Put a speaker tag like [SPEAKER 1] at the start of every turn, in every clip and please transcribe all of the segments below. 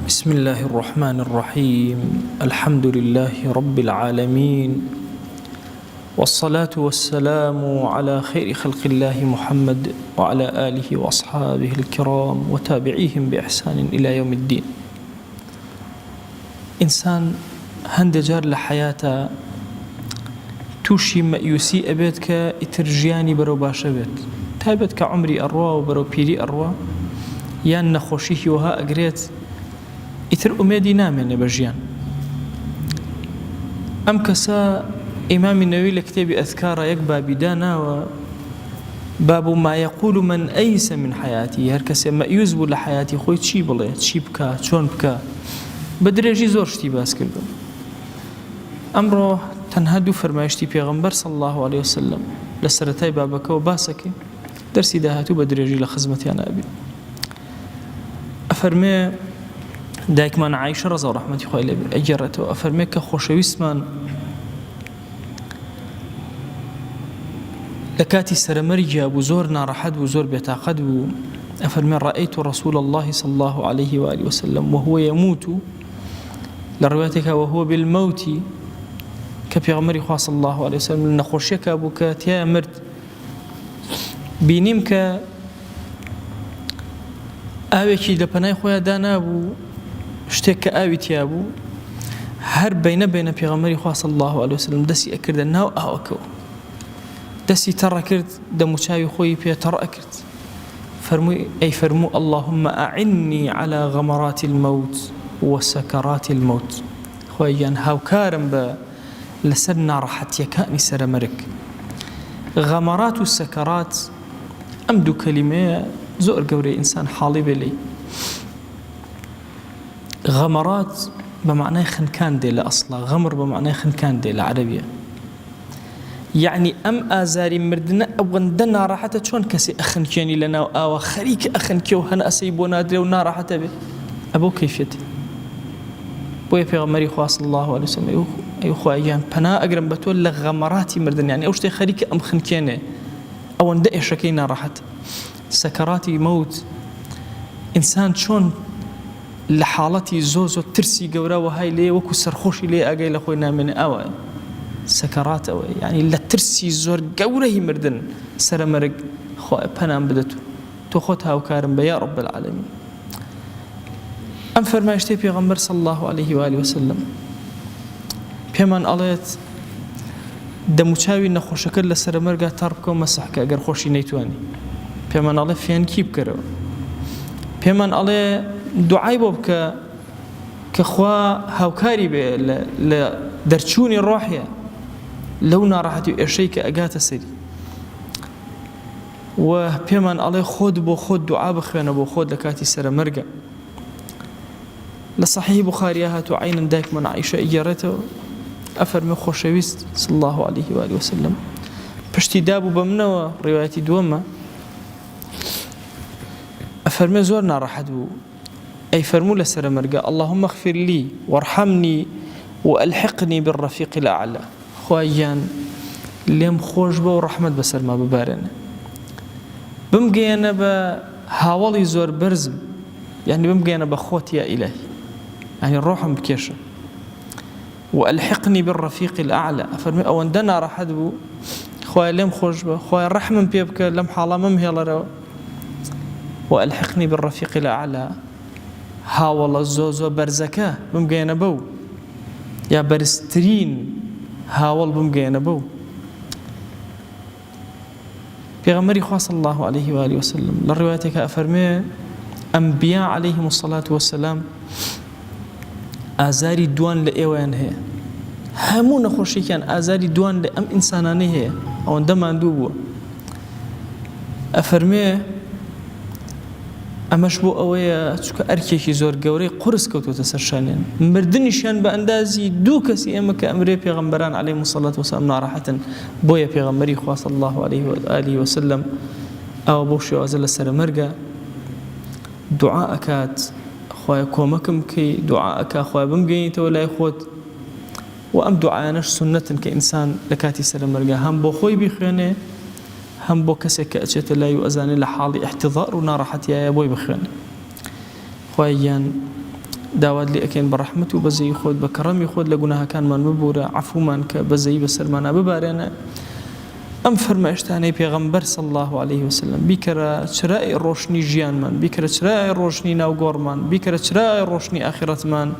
[SPEAKER 1] بسم الله الرحمن الرحيم الحمد لله رب العالمين والصلاة والسلام على خير خلق الله محمد وعلى آله وأصحابه الكرام وتابعيهم بإحسان إلى يوم الدين. إنسان هند جار لحياته توشي مأيوسي أبيتك إترجياني برو باشا بيت تابتك عمري أروا وبرو بيري أروا يان نخوشيه وها أقريت ئیتر ئومێدی نامێنێ بە ژیان. ئەم کەسە ئیمامی نەووی لە کتێبی ئەذکارە یەک بابی داناوە، باب ما يقول من ئەیسە من حیاتی، هەر کەسێ مەیوز بوو لە حیاتی خۆی چی بڵێ، چی بکە، چۆن بکە، بە درێژی زۆر شتی باس کردو. ئەمڕۆ تەنها دوو فەرمایشتی پێغەمبەر صلی الله عليه وسلم لە سەرەتای بابەکەەوە باسەکەین، دەرسی داهاتوو بە درێژی لە خزمەتیان ئابین. ئەفەرمێ دایکمان عایشە ڕەزا و ڕەحمەتی خوای لێ بێ ئەگەڕێتەوە، ئەفەرمێ کە خۆشەویستمان لە کاتی سەرەمەرگیا بوو، زۆر ناڕەحەت بوو، زۆر بێتاقەت بوو، ئەفەرمێ ڕەئەیت رسول الله صلى الله عليه وآله وسلم وهو يموت، لە ڕوایەتێکا وهو بالموت، کە پێغەمبەری خوا صلی الله عليه وسلم لە نەخۆشیەکا بوو کە تیایە مرد. بینیم کە ئاوێکی لە پەنای خۆیان دانابوو، شتێک کە ئاوی تیا بوو، هەر بینە پێغەمبەری خوا صلی الله عليه وسلم دەستی ئەکردە ناو ئاوەکەوە، دەستی تەڕە کرد، دەموچاوی خۆی پێ تەڕە کرد، فەرموو اللهم أعني على غمرات الموت وسكرات الموت. خۆیان هاوکارم بە لەسەر ناڕەحەتیەکانی سەرەمەرگ. غەمەرات و سەکەرات ئەم دوو کەلیمەیە زۆر گەورەی ئینسان حاڵی بێ لێی. غەمەرات بە معنای خنکان دێ لە ئەسڵا، غەمر بە معنای خنکان دێ لە عەرەبیە، یعنی ئەم ئازاری مردنە ئەوەندە ناڕەحەتە چۆن کەسێ ئەخنکێنی لە ناو ئاوە خەریکە ئەخنکێ و هەن ئەسەی بۆ نادرێ و ناڕەحەتە بێ، ئەبەو کەیفێتی. بۆیە پێغەمبەری خوا صلی الله عليه وسلم ئەی خوایان پەنا ئەگرم بە تۆ لە غەمەراتی مردن، یعنی ئەو شتێ خەریکە ئەم خنکێنێ ئەوەندە ئێشەکەی ناڕەحەت. سەکەراتی مەوت، ئینسان چۆن لە حاڵەتی زۆر ترسی گەورە وهای لێ وەکو سەرخۆشی لێ ئاگای لە خۆی نامێنێ، ئەوە سەکەرات ئەوە، یعنی لە ترسی زۆر گەورەی مردن سەرەمەرگ خوای پەنام بدەت و تۆ خۆت هاوکارم بە یا رب العالمین. ئەم فەرمایشتەی پێغەمبەر صلی الله عليه وآله وسلم پێمان ئەڵێت دەموچاوی نەخۆشەکەت لە سەرەمەرگا تەڕ بکە و مەسەحکە ئەگەر خۆشی نەیتوانی، پێمان ئەڵێ فێنکی بکەرەوە، پێمان ئەڵێ دوعای بۆ بکە کە خوا هاوکاری بێ لە دەرچوونی ڕۆحیە لەو ناڕەحەتی و ئێشەی کە ئەگاتە سەری، و پێمان ئەڵێ خۆت بۆ خۆت دوعا بخوێنە بۆ خۆت لە کاتی سەرەمەرگە. لە صحیح بوخاریە هاتووە عینەن دایکمان عایشە ئیگەڕێتەوە، ئەفەرمێ خۆشەویست صلی الله عليه وآله وسلم پشتی دابوو بە منەوە، ڕیوایەتی دووەمە، ئەفەرمێ زۆر ناڕەحەت بوو، ئەی فەرموو لە سەرەمەرگە اللهم اغفر لي وارحمني والحقني بالرفيق الأعلى. خوایان لێم خۆش بە و ڕەحمەت بەسەرما ببارێنە، بمگەیەنە بە هاوڵی زۆر بەرزم، یعنی بمگەیەنە بە خۆت یا ئیلهی، یعنی ڕۆحم بکێشە. والحقني بالرفيق الأعلى، ئەفەرمێ ئەوەندە ناڕەحەت بوو، خوای لێم خۆش بە، خوای ڕەحمم پێ بکە، لەم حاڵە مەمهێڵەرەوە. والحقني بالرفيق الأعلى، هاوڵە زۆ بەرزەکە بمگەیەنە بەو، یا بەرزترین هاوڵ بمگەیەنە بەو. پێغەمبەری خوا صلی الله عليه وآله وسلم لە ڕیوایەتێکە ئەفەرمێ ئەنبیا عەلەیهیم الصەلاة وەسەلام ئازاری دوان لە ئێوەیان هەیە، هەموو نەخۆشیەکیان ئازاری دوان لە ئەم ئینسانانەی هەیە، ئەوەندە ماندوو بووە. ئەفەرمێ ئەمەش بۆ ئەوەیە چونکە ئەرکێکی زۆر گەورەی قورس کەوتوتە سەرشانیان، مردنیشیان بە ئەندازی دوو کەسی ئێمە کە ئەمرێ پێغەمبەران عەلەیهیم الصەلاة وەسەلام ناڕەحەتن. بۆیە پێغەمبەری خوا صلی الله عليه وآله وسلم ئەوە بۆ شێوازە لە سەرەمەرگە دوعا ئەکات، خوای کۆمەکم بکەی، دوعا ئەکا خوای بمگەیتەوە لای خۆت، و ئەم دوعایانەش سونەتن کە ئینسان لە کاتی سەرەمەرگە هەم بۆ خۆی بیخوێنێ، هەم بۆ کەسێک کە ئەچێتە لای و ئەزانێت لە حاڵی احتضار و ناڕەحەتیایە بۆی بخوێنێ. خوایان داوات لي أكين برحمة وبزي خود بكرم خود لجناها كان من مبورة عفو من كبزي بسرمانا ببارنا أم فرماشتاني پیغمبر صلى الله عليه وسلم بكرة شراء الروشني جيان من بكرة شراء الروشني ناوغور من بكرة شراء الروشني آخرة من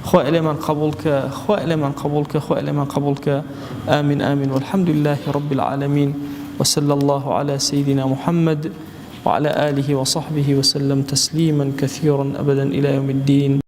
[SPEAKER 1] خو إلي من قبولك خو إلي من قبولك خو إلي من قبولك آمين آمين والحمد لله رب العالمين وصلى الله على سيدنا محمد وعلى آله وصحبه وسلم تسليما كثيرا أبدا إلى يوم الدين.